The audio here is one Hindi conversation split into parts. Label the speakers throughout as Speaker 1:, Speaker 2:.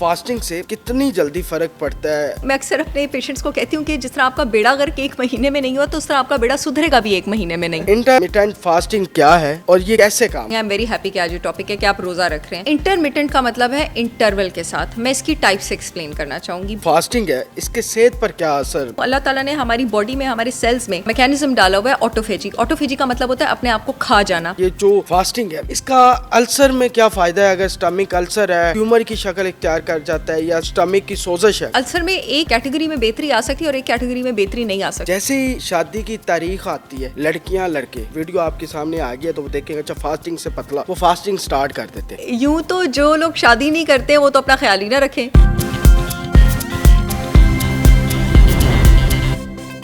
Speaker 1: फास्टिंग से कितनी जल्दी फर्क पड़ता है?
Speaker 2: मैं अक्सर अपने पेशेंट्स को कहती हूँ कि जिस तरह आपका बेड़ा अगर 1 महीने में नहीं हुआ तो उस तरह आपका बेड़ा सुधरेगा भी 1 महीने में नहीं।
Speaker 1: इंटरमिटेंट फास्टिंग क्या है और ये कैसे काम?
Speaker 2: आई एम वेरी हैप्पी कि आज ये टॉपिक है कि आप रोजा रख रहे हैं। इंटरमिटेंट का मतलब है इंटरवल के साथ। मैं इसकी टाइप से एक्सप्लेन करना चाहूंगी।
Speaker 1: फास्टिंग है, इसके सेहत पर क्या असर?
Speaker 2: अल्लाह ताला ने हमारी बॉडी में, हमारे सेल्स में मैकेनिज्म डाला हुआ है ऑटोफेजी। ऑटोफेजी का मतलब होता है अपने आप को खा जाना।
Speaker 1: ये जो फास्टिंग है इसका अल्सर में क्या फायदा है? अगर स्टमक अल्सर है, ट्यूमर की शक्ल इख्तियार कर जाता है या स्टमक की सोजिश है?
Speaker 2: अल्सर में एक कैटेगरी में बेहतरी आ सकती है और एक कैटेगरी में बेहतरी नहीं आ सकती।
Speaker 1: जैसे ही शादी की तारीख आती है, लड़कियां लड़के, वीडियो आपके सामने आ गया तो वो देखेंगे अच्छा फास्टिंग से पतला, वो फास्टिंग स्टार्ट कर देते हैं।
Speaker 2: यूं तो जो लोग शादी नहीं करते वो तो अपना ख्याल ही ना रखें।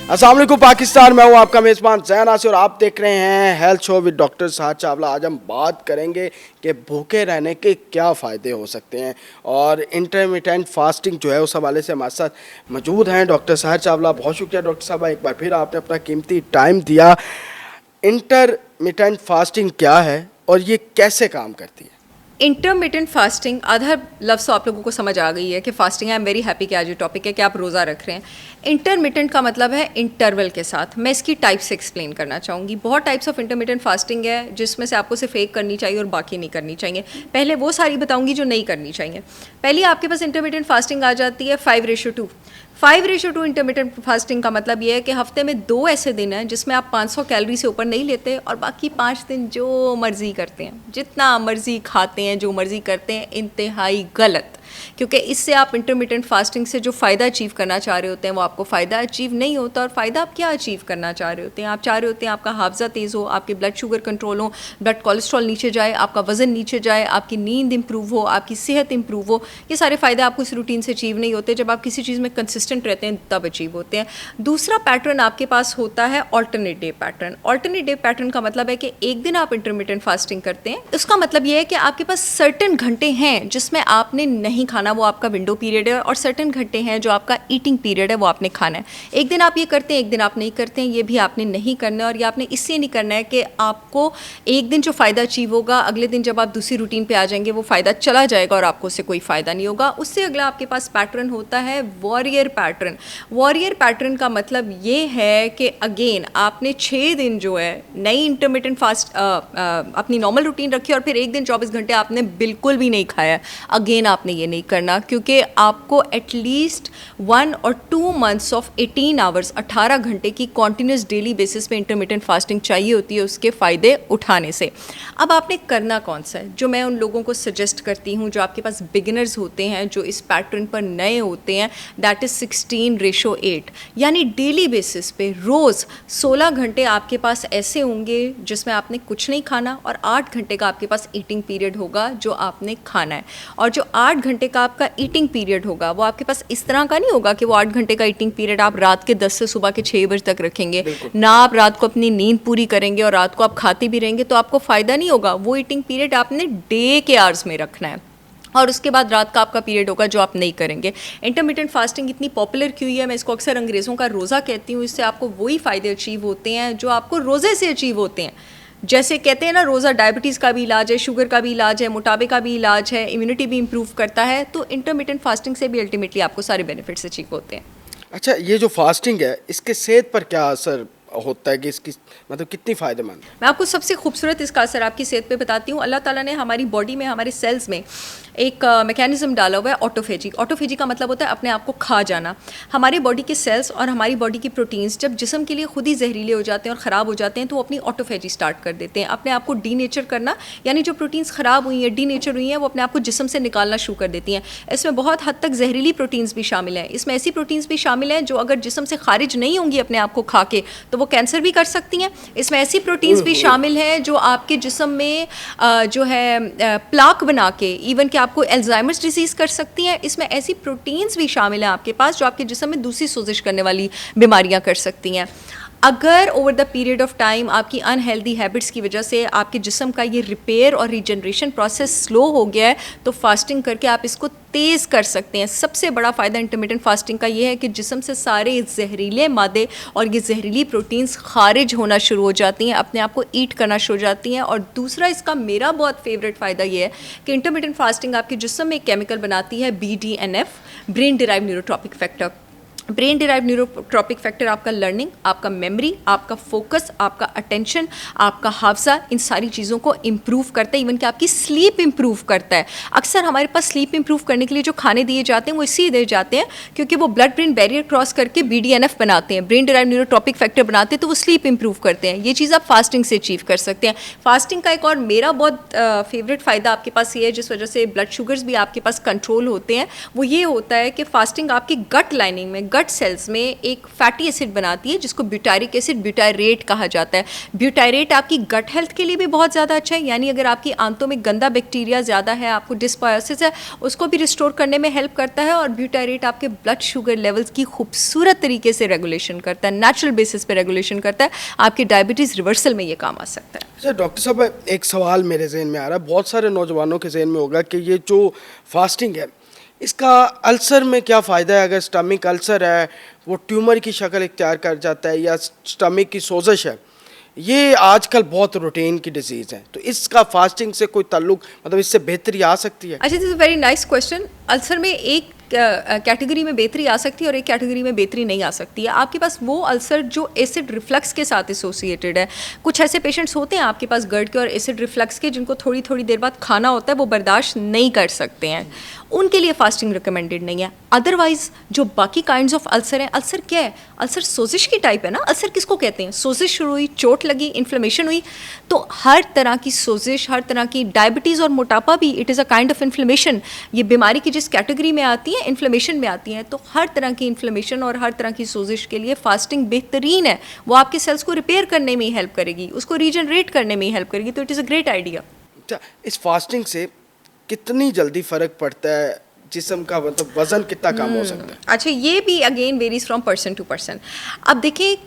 Speaker 1: अस्सलाम वालेकुम पाकिस्तान, मैं हूँ आपका मेज़बान ज़ैन आसिफ और आप देख रहे हैं हेल्थ शो विद डॉक्टर साहब चावला। आज हम बात करेंगे कि भूखे रहने के क्या फ़ायदे हो सकते हैं और इंटरमिटेंट फास्टिंग जो है उस हवाले से हमारे साथ मौजूद हैं डॉक्टर साहब चावला। बहुत शुक्रिया डॉक्टर साहब, एक बार फिर आपने अपना कीमती टाइम दिया। इंटरमिटेंट फास्टिंग क्या है और ये कैसे काम करती है?
Speaker 2: इंटरमिटेंट फास्टिंग, आधा लफ्ज़ तो आप लोगों को समझ आ गई है कि fasting. I am very happy कि आज ये टॉपिक है कि आप रोज़ा रख रहे हैं। इंटरमिटेंट का मतलब है इंटरवल के साथ। मैं इसकी टाइप से एक्सप्लेन करना चाहूँगी। बहुत टाइप्स ऑफ इंटरमिटेंट फास्टिंग है जिसमें से आपको सिर्फ एक करनी चाहिए और बाकी नहीं करनी चाहिए। पहले वो सारी बताऊँगी जो नहीं करनी चाहिए। पहली आपके पास इंटरमिटेंट फास्टिंग आ जाती है 5:2। 5:2 इंटरमिटेंट फास्टिंग का मतलब ये है कि हफ्ते में 2 ऐसे दिन हैं जिसमें आप 500 कैलोरी से ऊपर नहीं लेते और बाकी 5 दिन जो मर्ज़ी करते हैं, जितना मर्ज़ी खाते हैं, जो मर्ज़ी करते हैं। इंतहाई गलत, क्योंकि इससे आप इंटरमिटेंट फास्टिंग से जो फ़ायदा अचीव करना चाह रहे होते हैं वो आपको फ़ायदा अचीव नहीं होता। और फ़ायदा आप क्या अचीव करना चाह रहे होते हैं? आप चाह रहे होते हैं आपका हाफ़ज़ा तेज़ हो, आपके ब्लड शुगर कंट्रोल हो, ब्लड कोलेस्ट्रॉल नीचे जाए, आपका वज़न नीचे जाए, आपकी नींद इंप्रूव हो, आपकी सेहत इंप्रूव हो। ये सारे फ़ायदे आपको इस रूटीन से अचीव नहीं होते। जब आप किसी चीज़ में कंसिस्टेंट रहते हैं तब अचीव होते हैं। दूसरा पैटर्न आपके पास होता है alternate day pattern. Alternate day pattern का मतलब है कि एक दिन आप इंटरमिटेंट फास्टिंग करते हैं। उसका मतलब ये है कि आपके पास सर्टेन घंटे हैं जिसमें आपने नहीं खाना, वो आपका विंडो पीरियड है, और सर्टेन घंटे हैं जो आपका ईटिंग पीरियड है, वो आपने खाना है। एक दिन आप ये करते हैं, एक दिन आप नहीं करते हैं, ये भी आपने नहीं करना है। और ये आपने इसलिए नहीं करना है कि आपको एक दिन जो फ़ायदा अचीव होगा, अगले दिन जब आप दूसरी रूटीन पे आ जाएंगे वो फ़ायदा चला जाएगा और आपको उससे कोई फ़ायदा नहीं होगा। उससे अगला आपके पास पैटर्न होता है वॉरियर पैटर्न। वॉरियर पैटर्न का मतलब ये है कि अगेन आपने 6 दिन जो है नई इंटरमिटेंट फास्ट अपनी नॉर्मल रूटीन रखी और फिर एक दिन 24 घंटे आपने बिल्कुल भी नहीं खाया। अगेन आपने ये नहीं करना, क्योंकि आपको एटलीस्ट 1 और 2 मंथ्स ऑफ 18 आवर्स 18 घंटे की कॉन्टीन्यूस डेली बेसिस पे इंटरमिटेंट फास्टिंग चाहिए होती है उसके फ़ायदे उठाने से। अब आपने करना कौन सा है? जो मैं उन लोगों को सजेस्ट करती हूँ जो आपके पास बिगिनर्स होते हैं, जो इस पैटर्न पर नए होते हैं, दैट इज़ 16:8। यानी डेली बेसिस पे रोज़ 16 घंटे आपके पास ऐसे होंगे जिसमें आपने कुछ नहीं खाना और 8 घंटे का आपके पास ईटिंग पीरियड होगा जो आपने खाना है। और जो 8 घंटे का आपका ईटिंग पीरियड होगा वो आपके पास इस तरह का नहीं होगा कि वो 8 घंटे का ईटिंग पीरियड आप रात के 10 से सुबह के 6 बजे तक रखेंगे ना। आप रात को अपनी नींद पूरी करेंगे और रात को आप खाते भी रहेंगे तो आपको फ़ायदा नहीं होगा। वो ईटिंग पीरियड आपने डे के आवर्स में रखना है और उसके बाद रात का आपका पीरियड होगा जो आप नहीं करेंगे। इंटरमिटेंट फास्टिंग इतनी पॉपुलर क्यों है? मैं इसको अक्सर अंग्रेज़ों का रोज़ा कहती हूँ। इससे आपको वही फ़ायदे अचीव होते हैं जो आपको रोज़े से अचीव होते हैं। जैसे कहते हैं ना, रोज़ा डायबिटीज़ का भी इलाज है, शुगर का भी इलाज है, मोटापे का भी इलाज है, इम्यूनिटी भी इंप्रूव करता है। तो इंटरमिटेंट फास्टिंग से भी अल्टीमेटली आपको सारे बेनिफिट्स अचीव होते हैं।
Speaker 1: अच्छा, ये जो फास्टिंग है इसके सेहत पर क्या असर होता है कि इसकी मतलब कितनी फ़ायदेमंद?
Speaker 2: मैं आपको सबसे खूबसूरत इसका असर आपकी सेहत पे बताती हूँ। अल्लाह ताला ने हमारी बॉडी में, हमारे सेल्स में एक मैकेनिज्म डाला हुआ है ऑटोफेजी। ऑटोफेजी का मतलब होता है अपने आप को खा जाना। हमारी बॉडी के सेल्स और हमारी बॉडी की प्रोटीन्स जब जिस्म के लिए खुद ही जहरीले हो जाते हैं और ख़राब हो जाते हैं तो वो अपनी ऑटोफेजी स्टार्ट कर देते हैं, अपने आप को डीनेचर करना। यानी जो प्रोटीन्स ख़राब हुई हैं, डीनेचर हुई हैं, वो अपने आप को जिस्म से निकालना शुरू कर देती हैं। इसमें बहुत हद तक जहरीली प्रोटीन्स भी शामिल हैं। इसमें ऐसी प्रोटीन्स भी शामिल हैं जो अगर जिस्म से खारिज नहीं होंगी अपने आप को खा के तो वो कैंसर भी कर सकती हैं। इसमें ऐसी प्रोटीन्स भी शामिल हैं जो आपके जिस्म में जो है प्लाक बना के इवन कि आपको एल्जाइमर्स डिसीज़ कर सकती हैं। इसमें ऐसी प्रोटीन्स भी शामिल हैं आपके पास जो आपके जिस्म में दूसरी सोजिश करने वाली बीमारियां कर सकती हैं। अगर over the period of time आपकी अनहेल्दी हैबिट्स की वजह से आपके जिस्म का ये रिपेयर और रीजनरेशन प्रोसेस स्लो हो गया है, तो फास्टिंग करके आप इसको तेज़ कर सकते हैं। सबसे बड़ा फ़ायदा इंटरमिटेंट फास्टिंग का ये है कि जिस्म से सारे जहरीले मादे और ये जहरीली प्रोटीन्स खारिज होना शुरू हो जाती हैं, अपने आप को ईट करना शुरू हो जाती हैं। और दूसरा इसका मेरा बहुत फेवरेट फ़ायदा ये है कि इंटरमिटेंट फास्टिंग आपके जिस्म में एक केमिकल बनाती है BDNF, brain derive neurotrophic factor. Brain derive neurotrophic factor आपका लर्निंग, आपका मेमोरी, आपका फोकस, आपका अटेंशन, आपका हाफजा, इन सारी चीज़ों को इम्प्रूव करता है। इवन कि आपकी स्लीप इम्प्रूव करता है। अक्सर हमारे पास स्लीप इम्प्रूव करने के लिए जो खाने दिए जाते हैं वो इसलिए दिए जाते हैं क्योंकि वो ब्लड ब्रेन बैरियर क्रॉस करके BDNF बनाते हैं, ब्रेन डिराइव न्यूरोट्रॉपिक फैक्टर बनाते हैं, तो वो स्लीप इम्प्रूव करते हैं। ये चीज़ आप फास्टिंग से अचीव कर सकते हैं। फास्टिंग का एक और मेरा बहुत फेवरेट फ़ायदा आपके पास ये है, जिस वजह से ब्लड शुगर्स भी आपके पास कंट्रोल होते हैं, वो ये होता है कि फास्टिंग आपकी गट लाइनिंग में, गट सेल्स में एक फैटी एसिड बनाती है जिसको ब्यूटारिक एसिड, ब्यूटारेट कहा जाता है। ब्यूटारेट आपकी गट हेल्थ के लिए भी बहुत ज़्यादा अच्छा है, यानी अगर आपकी आंतों में गंदा बैक्टीरिया ज़्यादा है, आपको डिस्बायोसिस है, उसको भी रिस्टोर करने में हेल्प करता है। और ब्यूटारेट आपके ब्लड शुगर लेवल्स की खूबसूरत तरीके से रेगुलेशन करता है, नेचुरल बेसिस पे रेगुलेशन करता है। आपकी डायबिटीज़ रिवर्सल में ये काम आ सकता है।
Speaker 1: अच्छा डॉक्टर साहब, एक सवाल मेरे जहन में आ रहा है, बहुत सारे नौजवानों के जहन में होगा कि ये जो फास्टिंग है इसका अल्सर में क्या फ़ायदा है? अगर स्टमक अल्सर है वो ट्यूमर की शक्ल इख्तियार कर जाता है, या स्टमक की सोजश है, ये आजकल बहुत रूटीन की डिजीज़ है, तो इसका फास्टिंग से कोई ताल्लुक, मतलब इससे बेहतरी आ सकती है?
Speaker 2: अच्छा, this is very nice question. Ulcer में एक कैटेगरी में बेहतरी आ सकती है और एक कैटेगरी में बेहतरी नहीं आ सकती है। आपके पास वो अल्सर जो एसिड रिफ्लक्स के साथ एसोसिएटेड है, कुछ ऐसे पेशेंट्स होते हैं आपके पास गर्ड के और एसिड रिफ्लक्स के, जिनको थोड़ी थोड़ी देर बाद खाना होता है, वो बर्दाश्त नहीं कर सकते हैं, उनके लिए फास्टिंग रिकमेंडेड नहीं है। अदरवाइज जो बाकी काइंड्स ऑफ अल्सर हैं, अल्सर क्या है? अल्सर सोजिश की टाइप है ना। अल्सर किसको कहते हैं? सोजिश शुरू हुई, चोट लगी, इन्फ्लेमेशन हुई, तो हर तरह की सोजिश, हर तरह की डायबिटीज़ और मोटापा भी it is a kind of inflammation. ये बीमारी की जिस कैटेगरी में आती है, इन्फ्लेमेशन में आती हैं, तो हर तरह की इन्फ्लेमेशन और हर तरह की सोजिश के लिए फास्टिंग बेहतरीन है। वो आपके सेल्स को रिपेयर करने में ही हेल्प करेगी, उसको रीजनरेट करने में ही हेल्प करेगी, तो it is a great idea.
Speaker 1: अच्छा, इस फास्टिंग से कितनी जल्दी फ़र्क पड़ता है जिस्म का, मतलब वज़न कितना कम हो सकता है?
Speaker 2: अच्छा, ये भी again varies from person to person. अब देखिए,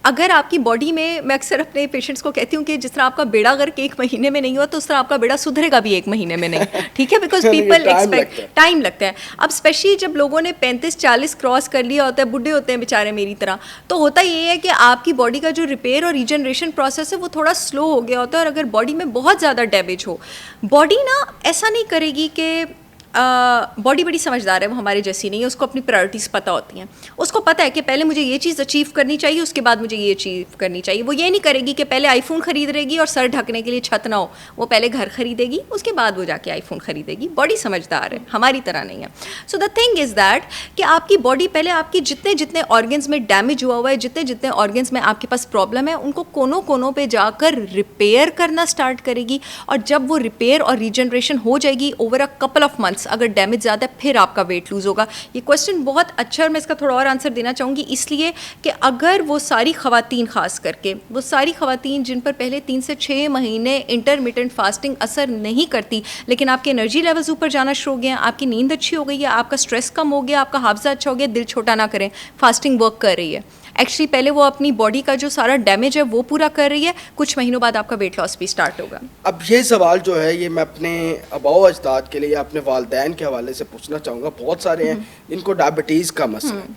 Speaker 2: अगर आपकी बॉडी में, मैं अक्सर अपने पेशेंट्स को कहती हूँ कि जिस तरह आपका बेड़ा अगर के 1 महीने में नहीं हुआ, तो उस तरह आपका बेड़ा सुधरेगा भी 1 महीने में नहीं, ठीक है? बिकॉज पीपल एक्सपेक्ट टाइम लगता है। अब स्पेशली जब लोगों ने 35-40 क्रॉस कर लिया होता है, बुढ़े होते हैं बेचारे मेरी तरह, तो होता ये है कि आपकी बॉडी का जो रिपेयर और रीजनरेशन प्रोसेस है वो थोड़ा स्लो हो गया होता है। और अगर बॉडी में बहुत ज़्यादा डैमेज हो, बॉडी ना ऐसा नहीं करेगी कि बॉडी बड़ी समझदार है, वो हमारे जैसी नहीं है, उसको अपनी प्रायोरिटीज़ पता होती हैं। उसको पता है कि पहले मुझे ये चीज़ अचीव करनी चाहिए, उसके बाद मुझे ये अचीव करनी चाहिए। वो ये नहीं करेगी कि पहले आईफोन खरीद लेगी और सर ढकने के लिए छत ना हो, वो पहले घर खरीदेगी, उसके बाद वो जाके आईफोन खरीदेगी। बॉडी समझदार है, हमारी तरह नहीं है। So the thing is that कि आपकी बॉडी पहले आपकी जितने जितने ऑर्गन्स में डैमेज हुआ हुआ है, जितने जितने ऑर्गन्स में आपके पास प्रॉब्लम है, उनको कोनों कोनों पे जाकर रिपेयर करना स्टार्ट करेगी। और जब वो रिपेयर और रीजनरेशन हो जाएगी over a couple of months, अगर डैमेज ज़्यादा है फिर आपका वेट लूज़ होगा। ये क्वेश्चन बहुत अच्छा है और मैं इसका थोड़ा और आंसर देना चाहूँगी, इसलिए कि अगर वो सारी ख़वातीन, ख़ास करके वो सारी ख़वातीन जिन पर पहले 3 से 6 महीने इंटरमिटेंट फास्टिंग असर नहीं करती, लेकिन आपके एनर्जी लेवल्स ऊपर जाना शुरू हो गए हैं, आपकी नींद अच्छी हो गई है, आपका स्ट्रेस कम हो गया, आपका हाफजा अच्छा हो गया, दिल छोटा ना करें, फास्टिंग वर्क कर रही है। एक्चुअली पहले वो अपनी बॉडी का जो सारा डैमेज है वो पूरा कर रही है, कुछ महीनों बाद आपका वेट लॉस भी स्टार्ट होगा।
Speaker 1: अब ये सवाल जो है ये मैं अपने आबाओ अजदाद के लिए, अपने वालिदैन के हवाले से पूछना चाहूँगा। बहुत सारे हैं जिनको डायबिटीज़ का मसला है,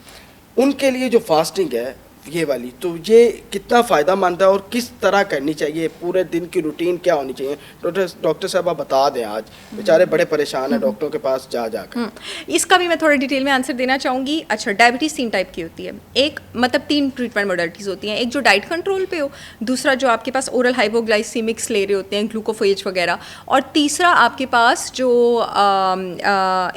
Speaker 1: उनके लिए जो फास्टिंग है ये वाली, तो ये कितना फ़ायदा मंद है और किस तरह करनी चाहिए? पूरे दिन की रूटीन क्या होनी चाहिए? डॉक्टर साहब आप बता दें, आज बेचारे बड़े परेशान हैं डॉक्टरों के पास जा जाकर।
Speaker 2: इसका भी मैं थोड़ा डिटेल में आंसर देना चाहूँगी। अच्छा, डायबिटीज़ 3 टाइप की होती है। एक मतलब 3 ट्रीटमेंट मॉडलिटीज़ होती हैं। एक जो डाइट कंट्रोल पे हो, दूसरा जो आपके पास ओरल हाइपोग्लाइसीमिक्स ले रहे होते हैं, ग्लूकोफेज वगैरह, और तीसरा आपके पास जो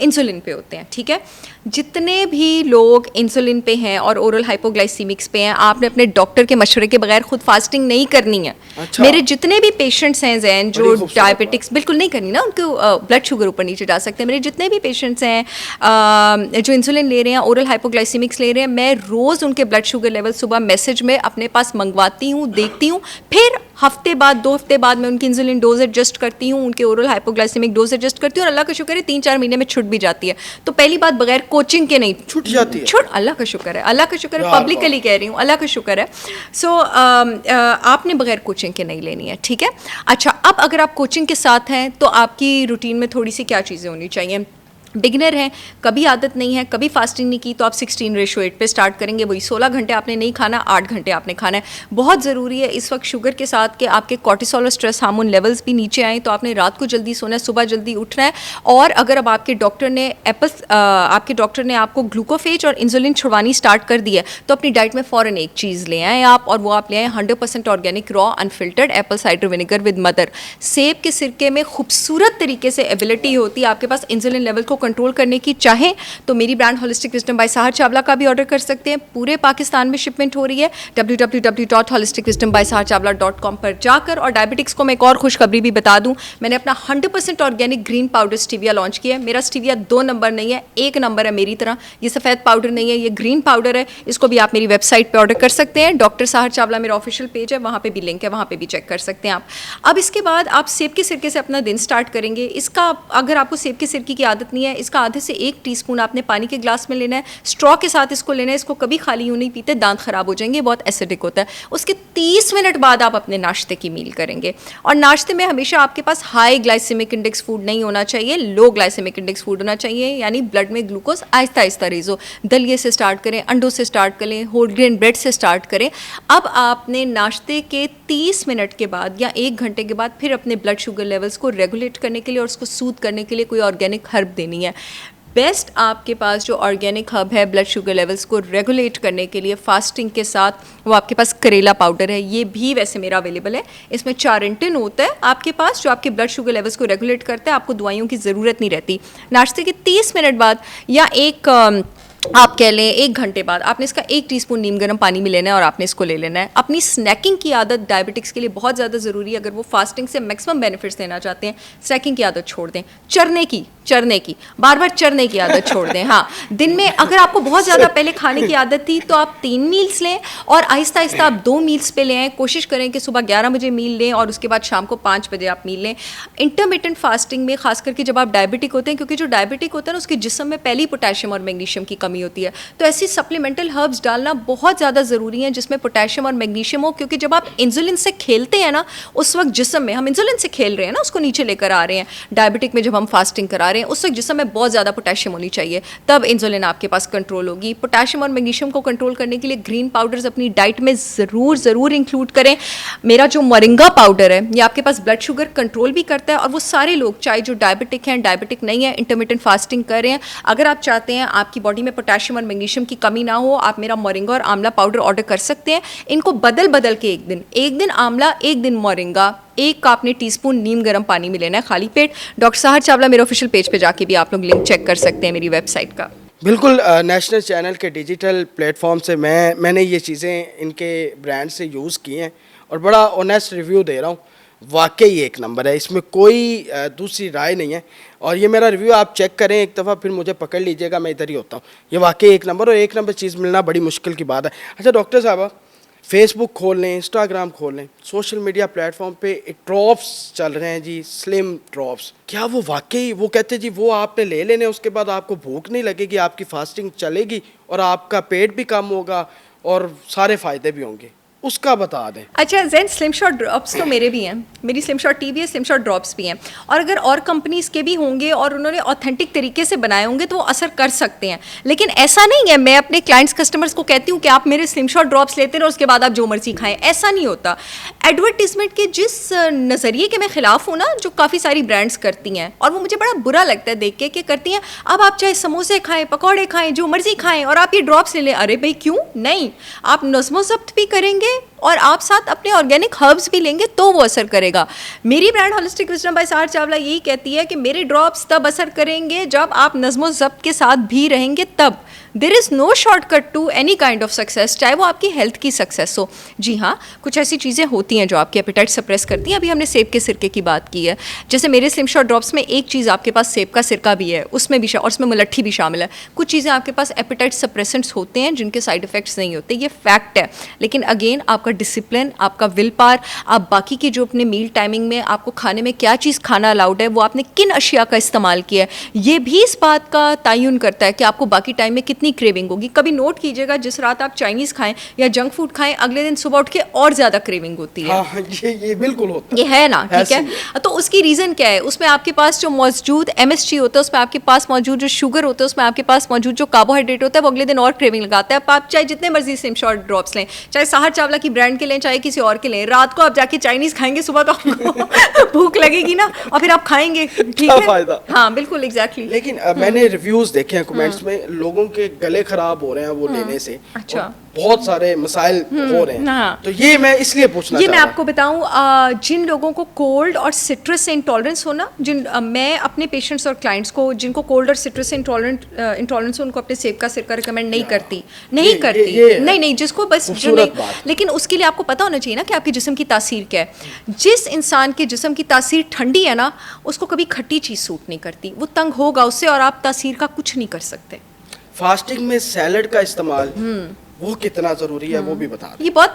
Speaker 2: इंसुलिन पे होते हैं। ठीक है, जितने भी लोग इंसुलिन पे हैं और ओरल हाइपोग्लाइसीमिक्स पे हैं, आपने अपने डॉक्टर के मशवरे के बगैर खुद फास्टिंग नहीं करनी है।
Speaker 1: अच्छा।
Speaker 2: मेरे जितने भी पेशेंट्स हैं जैन, जो डायबिटिक्स बिल्कुल नहीं करनी ना, उनको ब्लड शुगर ऊपर नीचे जा सकते हैं। मेरे जितने भी पेशेंट्स हैं जो इंसुलिन ले रहे हैं, ओरल हाइपोग्लाइसीमिक्स ले रहे हैं, मैं रोज़ उनके ब्लड शुगर लेवल सुबह मैसेज में अपने पास मंगवाती हूँ, देखती हूँ, फिर हफ्ते बाद 2 हफ्ते बाद मैं उनकी इंसुलिन डोज एडजस्ट करती हूँ, उनके ओरल हाइपोग्लाइसेमिक डोज एडजस्ट करती हूँ और अल्लाह का शुक्र है 3-4 महीने में छूट भी जाती है। तो पहली बात बगैर कोचिंग के नहीं
Speaker 1: छूट जाती है,
Speaker 2: छूट, अल्लाह का शुक्र है, अल्लाह का शुक्र है, पब्लिकली कह रही हूँ, अल्लाह का शुक्र है। सो आपने बगैर कोचिंग के नहीं लेनी है, ठीक है। अच्छा, अब अगर आप कोचिंग के साथ हैं तो आपकी रूटीन में थोड़ी सी क्या चीज़ें होनी चाहिए। बिगिनर हैं, कभी आदत नहीं है, कभी फास्टिंग नहीं की, तो आप 16:8 पे स्टार्ट करेंगे। वही 16 घंटे आपने नहीं खाना, 8 घंटे आपने खाना है। बहुत ज़रूरी है इस वक्त शुगर के साथ कि आपके कॉर्टिसोल और स्ट्रेस हार्मोन लेवल्स भी नीचे आएँ, तो आपने रात को जल्दी सोना है, सुबह जल्दी उठना है। और अगर अब आपके डॉक्टर ने आपको ग्लूकोफेज और इंसुलिन छुड़वानी स्टार्ट कर दी है, तो अपनी डाइट में फ़ौरन एक चीज़ ले आएँ आप, और वो आप ले आएँ 100% organic raw unfiltered Apple cider vinegar with mother. सेब के सिरके में खूबसूरत तरीके से एबिलिटी होती है आपके पास इंसुलिन लेवल को कंट्रोल करने की। चाहे तो मेरी brand holistic wisdom by Sahar Chawla का भी ऑर्डर कर सकते हैं, पूरे पाकिस्तान में शिपमेंट हो रही है www.holisticwisdombysaharchavla.com पर जाकर। और डायबिटिक्स को मैं एक और खुशखबरी भी बता दूं, मैंने अपना 100% organic green powder stevia launch किया है। मेरा स्टीविया 2 नंबर नहीं है, 1 नंबर है मेरी तरह। ये सफ़ेद पाउडर नहीं है, ये ग्रीन पाउडर है। इसको भी आप मेरी वेबसाइट पर ऑर्डर कर सकते हैं। डॉक्टर साहर चावला मेरा ऑफिशियल पेज है, वहाँ पर भी लिंक है, वहाँ पर भी चेक कर सकते हैं आप। अब इसके बाद आप सेब के सिरके से अपना दिन स्टार्ट करेंगे। इसका अगर आपको सेब के सिरके की आदत नहीं है, इसका आधे से 1 टीस्पून आपने पानी के ग्लास में लेना है, स्ट्रॉ के साथ इसको लेना है। इसको कभी खाली यूँ नहीं पीते, दांत खराब हो जाएंगे, बहुत एसिडिक होता है। उसके 30 मिनट बाद आप अपने नाश्ते की मील करेंगे। और नाश्ते में हमेशा आपके पास हाई ग्लाइसेमिक इंडेक्स फूड नहीं होना चाहिए, लो ग्लाइसेमिक इंडेक्स फूड होना चाहिए, यानी ब्लड में ग्लूकोज आहिस्ता आहिस्ता रेज हो। दलिए से स्टार्ट करें, अंडों से स्टार्ट करें, होल ग्रेन ब्रेड से स्टार्ट करें। अब आपने नाश्ते के 30 मिनट के बाद या 1 घंटे के बाद फिर अपने ब्लड शुगर लेवल्स को रेगुलेट करने के लिए और उसको सूद करने के लिए कोई ऑर्गेनिक हर्ब देनी है। बेस्ट आपके पास जो ऑर्गेनिक हब है ब्लड शुगर लेवल्स को रेगुलेट करने के लिए फास्टिंग के साथ, वो आपके पास करेला पाउडर है। ये भी वैसे मेरा अवेलेबल है। इसमें चारेंटिन होता है आपके पास, जो आपके ब्लड शुगर लेवल्स को रेगुलेट करता है। आपको दवाइयों की ज़रूरत नहीं रहती। नाश्ते के 30 मिनट बाद या आप कह लें 1 घंटे बाद आपने इसका 1 टीस्पून नीम गर्म पानी में लेना है और आपने इसको ले लेना है। अपनी स्नैकिंग की आदत डायबिटिक्स के लिए बहुत ज़्यादा ज़रूरी है। अगर वो फास्टिंग से मैक्सिमम बेनिफिट्स लेना चाहते हैं, स्नैकिंग की आदत छोड़ दें। चरने की बार बार चरने की आदत छोड़ दें। हाँ, दिन में अगर आपको बहुत ज़्यादा पहले खाने की आदत थी तो आप 3 मील्स लें और आहिस्ता आहिस्ता आप 2 मील्स पे लें। कोशिश करें कि सुबह 11 बजे मील लें और उसके बाद शाम को 5 बजे आप मील लें। इंटरमिटेंट फास्टिंग में खास करके जब आप डायबिटिक होते हैं, क्योंकि जो डायबिटिक होता है ना उसके जिस्म में पहले ही पोटेशियम और मैग्नीशियम की कमी होती है, तो ऐसी सप्लीमेंटल हर्ब्स डालना बहुत ज़्यादा ज़रूरी है जिसमें पोटेशियम और मैग्नीशियम हो। क्योंकि जब आप इंसुलिन से खेलते हैं ना, उस वक्त जिस्म में हम इंसुलिन से खेल रहे हैं ना, उसको नीचे लेकर आ रहे हैं। डायबिटिक में जब हम फास्टिंग करा रहे हैं उस वक्त जिस्म में बहुत ज़्यादा पोटेशियम होनी चाहिए, तब इंसुलिन आपके पास कंट्रोल होगी। पोटेशियम और मैग्नीशियम को कंट्रोल करने के लिए ग्रीन पाउडर्स अपनी डाइट में ज़रूर इंक्लूड करें। मेरा जो मोरिंगा पाउडर है ये आपके पास ब्लड शुगर कंट्रोल भी करता है। और वो सारे लोग, चाहे जो डायबिटिक हैं, डायबिटिक नहीं है, इंटरमिटेंट फास्टिंग कर रहे हैं, अगर आप चाहते हैं आपकी बॉडी में पोटेशियम और मैग्नीशियम की कमी ना हो, आप मेरा मोरिंगा और आंवला पाउडर ऑर्डर कर सकते हैं। इनको बदल के एक दिन आंवला, एक दिन मोरिंगा, 1 का आपने टीस्पून नीम गर्म पानी में लेना है खाली पेट। डॉक्टर साहर चावला मेरे ऑफिशियल पेज पे जाके भी आप लोग लिंक चेक कर सकते हैं मेरी वेबसाइट का।
Speaker 1: बिल्कुल, नेशनल चैनल के डिजिटल प्लेटफॉर्म से मैंने ये चीज़ें इनके ब्रांड से यूज़ की हैं और बड़ा ऑनेस्ट रिव्यू दे रहा हूँ। वाकई 1 नंबर है, इसमें कोई दूसरी राय नहीं है। और ये मेरा रिव्यू आप चेक करें एक दफ़ा, फिर मुझे पकड़ लीजिएगा, मैं इधर ही होता हूँ। ये वाकई 1 नंबर, और 1 नंबर चीज़ मिलना बड़ी मुश्किल की बात है। अच्छा डॉक्टर साहब, फेसबुक खोल लें, इंस्टाग्राम खोल लें, सोशल मीडिया प्लेटफॉर्म पे ड्रॉप्स चल रहे हैं जी, स्लिम ड्रॉप्स। क्या वो वाकई, वो कहते हैं जी वो आपने ले लेने, उसके बाद आपको भूख नहीं लगेगी, आपकी फास्टिंग चलेगी और आपका पेट भी कम होगा और सारे फ़ायदे भी होंगे, उसका बता दें।
Speaker 2: अच्छा जैन, स्लिम शॉट ड्रॉप्स तो मेरे भी हैं, मेरी स्लिम शॉट टी भी है, स्लिम शॉट ड्रॉप्स भी हैं। और अगर और कंपनीज़ के भी होंगे और उन्होंने ऑथेंटिक तरीके से बनाए होंगे तो वो असर कर सकते हैं। लेकिन ऐसा नहीं है, मैं अपने क्लाइंट्स कस्टमर्स को कहती हूँ कि आप मेरे स्लिम शॉट ड्रॉप्स लेते रहो, उसके बाद आप जो मर्जी खाएं, ऐसा नहीं होता। एडवर्टीजमेंट के जिस नज़रिए के मैं ख़िलाफ़ हूँ ना, जो काफ़ी सारी ब्रांड्स करती हैं, और वो मुझे बड़ा बुरा लगता है देख के कि करती हैं, अब आप चाहे समोसे खाएँ, पकौड़े खाएँ, जो मर्जी खाएँ और आप ये ड्रॉप्स ले लें। अरे भाई क्यों नहीं, आप नज़्मो ज़ब्त भी करेंगे और आप साथ अपने ऑर्गेनिक हर्ब्स भी लेंगे तो वो असर करेगा। मेरी brand holistic wisdom by Sahar Chawla यही कहती है कि मेरे ड्रॉप्स तब असर करेंगे जब आप नज़्मो ज़ब्त के साथ भी रहेंगे, तब। There is no shortcut to any kind of success, चाहे वो आपकी हेल्थ की सक्सेस हो। जी हाँ, कुछ ऐसी चीज़ें होती हैं जो आपकी एपेटाइट सप्रेस करती हैं। अभी हमने सेब के सिरके की बात की है, जैसे मेरे स्लिम शॉट ड्रॉप्स में एक चीज़ आपके पास सेब का सिरका भी है, उसमें भी और उसमें मुलट्ठी भी शामिल है। कुछ चीज़ें आपके पास एपेटाइट सप्रेसेंट्स होते हैं जिनके साइड इफ़ेक्ट्स नहीं होते, ये फैक्ट है। लेकिन अगेन आपका आपका डिसिप्लिन, आपका विल पावर, आप बाकी के जो अपने मील टाइमिंग में आपको खाने में क्या चीज़ खाना अलाउड है, वो आपने किन अशिया का इस्तेमाल किया है, ये भी इस बात का तयन करता है कि आपको बाकी टाइम में कितनी क्रेविंग होगी। कभी नोट कीजिएगा, जिस रात आप चाइनीज़ खाएं या जंक फूड खाएं, अगले दिन सुबह उठ के और ज़्यादा क्रेविंग होती है।
Speaker 1: हाँ, ये बिल्कुल होता
Speaker 2: ये है ना, ठीक
Speaker 1: ऐसे
Speaker 2: है। तो उसकी रीज़न क्या है? उसमें आपके पास जो मौजूद MSG होता है, उसमें आपके पास मौजूद जो शुगर होता है, उसमें आपके पास मौजूद जो कार्बोहाइड्रेट होता है, वो अगले दिन और क्रेविंग लगाता है। आप चाहे जितने मर्जी सिम शॉर्ट ड्रॉप्स लें, चाहे साहर चावला की ब्रांड के लें, चाहे किसी और के लें, रात को आप जाके चाइनीज़ खाएंगे, सुबह तो आपको भूख लगेगी ना, और फिर आप खाएंगे, ठीक
Speaker 1: क्या
Speaker 2: है।
Speaker 1: फायदा?
Speaker 2: हाँ बिल्कुल, एग्जैक्टली।
Speaker 1: लेकिन मैंने रिव्यूज देखे हैं कमेंट्स में, लोगों के गले खराब हो रहे हैं वो लेने से।
Speaker 2: अच्छा।
Speaker 1: और बहुत सारे मसाइल हो रहे हैं।
Speaker 2: हाँ।
Speaker 1: तो ये मैं इसलिए पूछना
Speaker 2: ये
Speaker 1: चाह
Speaker 2: मैं
Speaker 1: रहा
Speaker 2: आपको बताऊं, जिन लोगों को कोल्ड और सिट्रस से इंटॉलरेंस होना, मैं अपने पेशेंट्स और क्लाइंट्स को जिनको कोल्ड और सिट्रस से इंटॉलरेंस उनको अपने सेब का सिरका रिकमेंड नहीं करती, नहीं, जिसको बस जो नहीं, लेकिन उसके लिए आपको पता होना चाहिए ना कि आपके जिस्म की तासीर क्या है। जिस इंसान के जिस्म की तासीर ठंडी है ना, उसको कभी खट्टी चीज़ सूट नहीं करती, वो तंग होगा उससे, और आप तासीर का कुछ नहीं कर सकते।
Speaker 1: फास्टिंग में सैलड का इस्तेमाल वो कितना ज़रूरी है वो भी बता दें।
Speaker 2: ये बहुत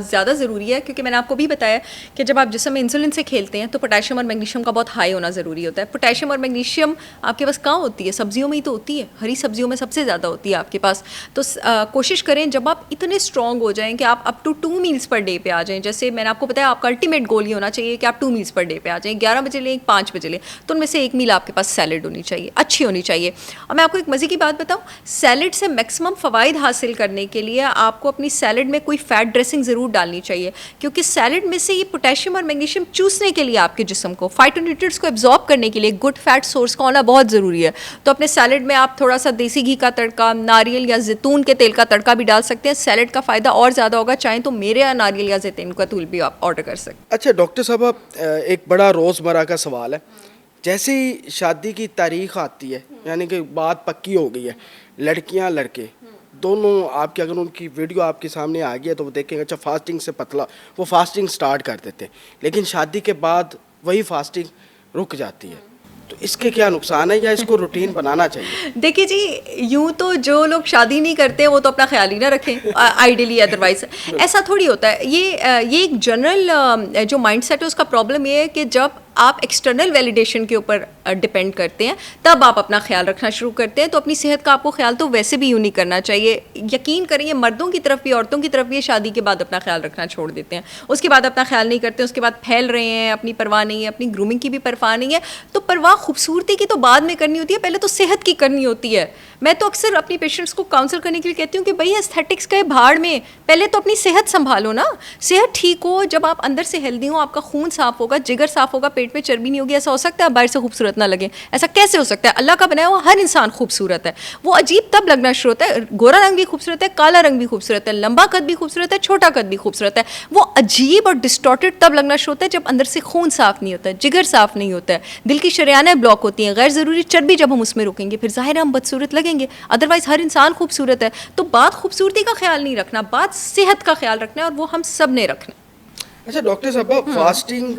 Speaker 2: ज़्यादा ज़रूरी है, क्योंकि मैंने आपको भी बताया कि जब आप जिस्म में इंसुलिन से खेलते हैं तो पोटेशियम और मैग्नीशियम का बहुत हाई होना ज़रूरी होता है। पोटेशियम और मैग्नीशियम आपके पास कहाँ होती है? सब्जियों में ही तो होती है, हरी सब्जियों में सबसे ज़्यादा होती है आपके पास। तो कोशिश करें जब आप इतने स्ट्रॉन्ग हो जाएँ कि आप up to 2 meals per day पे आ जाएँ। जैसे मैंने आपको बताया, आपका अल्टीमेट गोल ये होना चाहिए कि आप 2 मील्स पर डे पे आ जाएँ। 11 बजे लें, 5 बजे लें, तो उनमें से एक मील आपके पास सैलड होनी चाहिए, अच्छी होनी चाहिए। और मैं आपको एक मज़े की बात बताऊँ, सैलड से मैक्सिमम फ़वाइद हासिल करने के लिए आपको अपनी सैलड में कोई फैट ड्रेसिंग ज़रूर डालनी चाहिए, क्योंकि सैलड में से ये पोटेशियम और मैग्नीशियम चूसने के लिए, आपके जिस्म को फाइटोन्यूट्रिएंट्स को एब्जॉर्ब करने के लिए गुड फैट सोर्स का होना बहुत ज़रूरी है। तो अपने सैलड में आप थोड़ा सा देसी घी का तड़का, नारियल या जैतून के तेल का तड़का भी डाल सकते हैं। सैलड का फ़ायदा और ज़्यादा होगा। चाहें तो मेरे यहाँ नारियल या जैतून का तेल भी आप ऑर्डर कर सकते हैं।
Speaker 1: अच्छा डॉक्टर साहब, एक बड़ा रोज़मर्रा का सवाल है, जैसे ही शादी की तारीख आती है, यानी कि बात पक्की हो गई है, लड़कियां लड़के दोनों आपके, अगर उनकी वीडियो आपके सामने आ गई है तो वो देखेंगे अच्छा फास्टिंग से पतला, वो फास्टिंग स्टार्ट कर देते हैं, लेकिन शादी के बाद वही फास्टिंग रुक जाती है। तो इसके क्या नुकसान है, या इसको रूटीन बनाना चाहिए?
Speaker 2: देखिए जी, यूं तो जो लोग शादी नहीं करते वो तो अपना ख्याल ही ना रखें आइडियली, अदरवाइज ऐसा थोड़ी होता है। ये एक जनरल जो माइंडसेट है, उसका प्रॉब्लम ये है कि जब आप एक्सटर्नल वैलिडेशन के ऊपर डिपेंड करते हैं, तब आप अपना ख्याल रखना शुरू करते हैं। तो अपनी सेहत का आपको ख्याल तो वैसे भी यूँ नहीं करना चाहिए। यकीन करिए, मर्दों की तरफ भी औरतों की तरफ भी शादी के बाद अपना ख्याल रखना छोड़ देते हैं, उसके बाद अपना ख्याल नहीं करते, उसके बाद फैल रहे हैं, अपनी परवाह नहीं है, अपनी ग्रूमिंग की भी परवाह नहीं है। तो परवाह खूबसूरती की तो बाद में करनी होती है, पहले तो सेहत की करनी होती है। मैं तो अक्सर अपनी पेशेंट्स को काउंसिल करने के लिए कहती हूँ कि भाई एस्थेटिक्स का भाड़ में, पहले तो अपनी सेहत संभालो ना। सेहत ठीक हो, जब आप अंदर से हेल्दी हो, आपका खून साफ होगा, जिगर साफ होगा, पेट में चर्बी नहीं होगी, ऐसा हो सकता है आप बाहर से खूबसूरत ना लगे? ऐसा कैसे हो सकता है? अल्लाह का बनाया हुआ हर इंसान खूबसूरत है। वो अजीब तब लगना शुरू होता है, गोरा रंग भी खूबसूरत है, काला रंग भी खूबसूरत है, लंबा कद भी खूबसूरत है, छोटा कद भी खूबसूरत है। वो अजीब और डिस्टॉर्टेड तब लगना शुरू होता है जब अंदर से खून साफ नहीं होता है, जिगर साफ नहीं होता है, दिल की शरियानें ब्लॉक होती हैं, गैर ज़रूरी चर्बी जब हम उसमें रोकेंगे, फिर जाहिर है हम बदसूरत लगेंगे। अदरवाइज हर इंसान खूबसूरत है। तो बात खूबसूरती का ख्याल नहीं रखना, बात सेहत का ख्याल रखना है, और वो हम सब ने रखना।
Speaker 1: अच्छा डॉक्टर साहब, फास्टिंग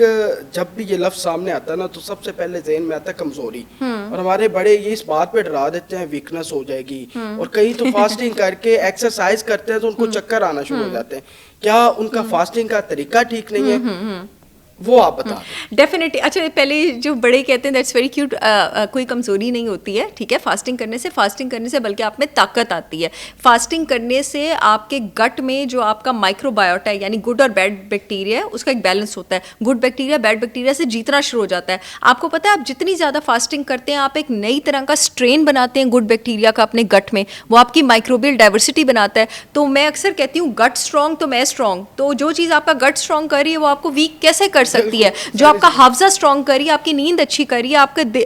Speaker 1: जब भी ये लफ्ज़ सामने आता है ना, तो सबसे पहले ज़हन में आता है कमज़ोरी, और हमारे बड़े ये इस बात पे डरा देते हैं वीकनेस हो जाएगी, और कई तो फास्टिंग करके एक्सरसाइज करते हैं तो उनको चक्कर आना शुरू हो जाते हैं। क्या उनका फास्टिंग का तरीका ठीक नहीं है? वो आप बता दें।
Speaker 2: डेफिनेटली। अच्छा, पहले जो बड़े कहते हैं दैट्स वेरी क्यूट, कोई कमज़ोरी नहीं होती है, ठीक है। फास्टिंग करने से बल्कि आप में ताकत आती है। फास्टिंग करने से आपके गट में जो आपका माइक्रोबायोटा है, यानी गुड और बैड बैक्टीरिया है, उसका एक बैलेंस होता है। गुड बैक्टीरिया बैड बैक्टीरिया से जीतना शुरू हो जाता है। आपको पता है, आप जितनी ज़्यादा फास्टिंग करते हैं, आप एक नई तरह का स्ट्रेन बनाते हैं गुड बैक्टीरिया का अपने गट में, वो आपकी माइक्रोबियल डाइवर्सिटी बनाता है। तो मैं अक्सर कहती हूँ, गट स्ट्रॉन्ग तो मैं स्ट्रॉन्ग। तो जो चीज़ आपका गट स्ट्रॉन्ग कर रही है, वो आपको वीक कैसे कर सकती है? जो आपका हाफजा स्ट्रॉन्ग कर रही है, आपकी नींद अच्छी कर रही है,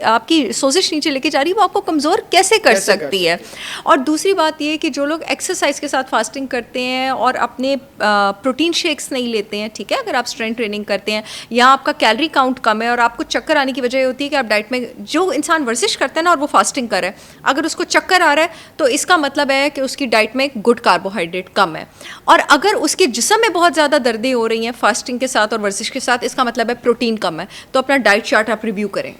Speaker 2: आपकी सोजिश नीचे लेके जा रही है, वो आपको कमज़ोर कैसे कर सकती है? और दूसरी बात ये कि जो लोग एक्सरसाइज के साथ फास्टिंग करते हैं और अपने प्रोटीन शेक्स नहीं लेते हैं, ठीक है, अगर आप स्ट्रेंथ ट्रेनिंग करते हैं या आपका कैलोरी काउंट कम है और आपको चक्कर आने की वजह होती है कि आप डाइट में, जो इंसान वर्जिश करता है ना और वो फास्टिंग कर रहा है, अगर उसको चक्कर आ रहा है तो इसका मतलब है कि उसकी डाइट में गुड कार्बोहाइड्रेट कम है। और अगर उसके जिस्म में बहुत ज़्यादा दर्दें हो रही हैं फास्टिंग के साथ और वर्जिश के साथ, इसका मतलब है प्रोटीन कम है। तो अपना डाइट चार्ट आप रिव्यू करें।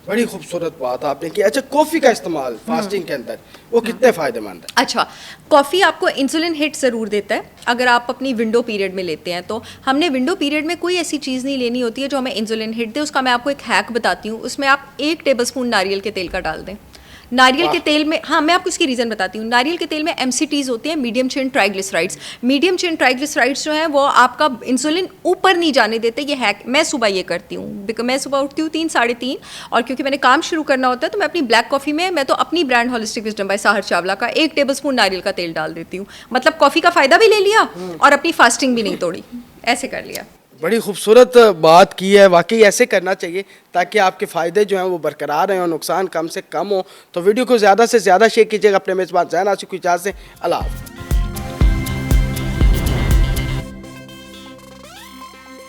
Speaker 1: बड़ी खूबसूरत बात आपने की। अच्छा, कॉफ़ी का इस्तेमाल फास्टिंग के अंदर वो कितने फ़ायदेमंद है?
Speaker 2: अच्छा, कॉफ़ी आपको इंसुलिन हिट ज़रूर देता है अगर आप अपनी विंडो पीरियड में लेते हैं। तो हमने विंडो पीरियड में कोई ऐसी चीज़ नहीं लेनी होती है जो हमें इंसुलिन हिट दे। उसका मैं आपको एक हैक बताती हूँ। उसमें आप 1 टेबलस्पून नारियल के तेल का डाल दें। नारियल के तेल में, हाँ, मैं आपको इसकी रीज़न बताती हूँ। नारियल के तेल में एमसीटीज़ होती हैं, medium chain triglycerides. Medium chain triglycerides जो हैं वो आपका इंसुलिन ऊपर नहीं जाने देते। ये हैक मैं सुबह ये करती हूँ, बिकॉज मैं सुबह उठती हूँ 3 साढ़े 3, और क्योंकि मैंने काम शुरू करना होता है तो मैं अपनी ब्लैक कॉफ़ी में, मैं तो अपनी brand holistic wisdom by Sahar Chawla का 1 टेबलस्पून नारियल का तेल डाल देती हूँ। मतलब कॉफ़ी का फ़ायदा भी ले लिया और अपनी फास्टिंग भी नहीं तोड़ी। ऐसे कर लिया।
Speaker 1: बड़ी खूबसूरत बात की है, वाकई ऐसे करना चाहिए ताकि आपके फ़ायदे जो हैं वो बरकरार रहें और नुकसान कम से कम हो। तो वीडियो को ज़्यादा से ज़्यादा शेयर कीजिएगा। अपने मेज़बान ज़ैन आसिफ को इजाज़त दें। अल्लाह हाफ़िज़।